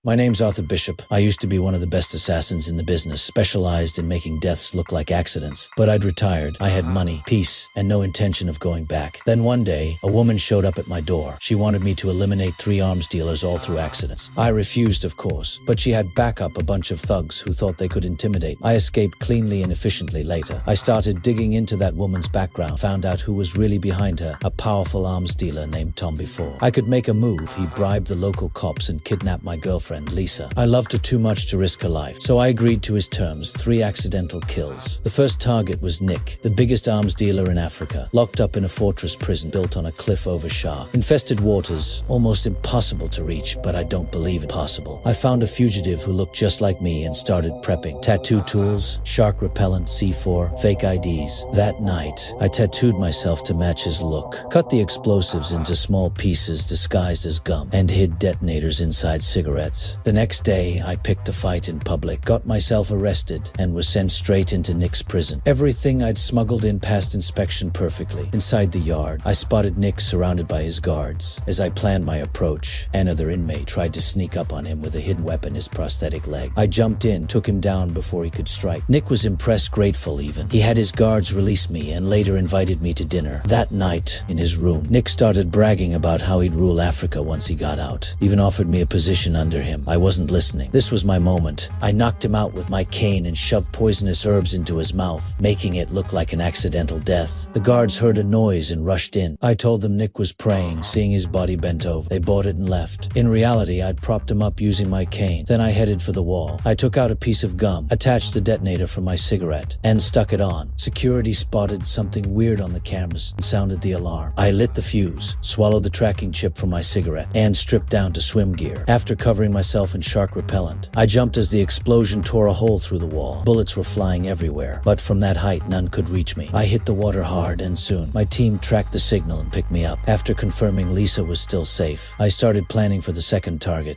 My name's Arthur Bishop. I used to be one of the best assassins in the business, specialized in making deaths look like accidents. But I'd retired. I had money, peace, and no intention of going back. Then one day, a woman showed up at my door. She wanted me to eliminate 3 arms dealers all through accidents. I refused, of course, but she had backup, a bunch of thugs who thought they could intimidate. I escaped cleanly and efficiently later. I started digging into that woman's background, found out who was really behind her, a powerful arms dealer named Tom Before. I could make a move. He bribed the local cops and kidnapped my girlfriend, Lisa. I loved her too much to risk her life, so I agreed to his terms, 3 accidental kills. The first target was Nick, the biggest arms dealer in Africa, locked up in a fortress prison built on a cliff over shark. Infested waters, almost impossible to reach, but I don't believe it possible. I found a fugitive who looked just like me and started prepping. Tattoo tools, shark repellent, C4, fake IDs. That night, I tattooed myself to match his look, cut the explosives into small pieces disguised as gum, and hid detonators inside cigarettes. The next day, I picked a fight in public, got myself arrested, and was sent straight into Nick's prison. Everything I'd smuggled in passed inspection perfectly. Inside the yard, I spotted Nick surrounded by his guards. As I planned my approach, another inmate tried to sneak up on him with a hidden weapon, his prosthetic leg. I jumped in, took him down before he could strike. Nick was impressed, grateful even. He had his guards release me and later invited me to dinner. That night, in his room, Nick started bragging about how he'd rule Africa once he got out. Even offered me a position under him. I wasn't listening. This was my moment. I knocked him out with my cane and shoved poisonous herbs into his mouth, making it look like an accidental death. The guards heard a noise and rushed in. I told them Nick was praying, seeing his body bent over. They bought it and left. In reality, I'd propped him up using my cane. Then I headed for the wall. I took out a piece of gum, attached the detonator from my cigarette, and stuck it on. Security spotted something weird on the cameras and sounded the alarm. I lit the fuse, swallowed the tracking chip from my cigarette, and stripped down to swim gear. After covering myself in shark repellent, I jumped as the explosion tore a hole through the wall. Bullets were flying everywhere, but from that height, none could reach me. I hit the water hard, and soon, my team tracked the signal and picked me up. After confirming Lisa was still safe, I started planning for the second target.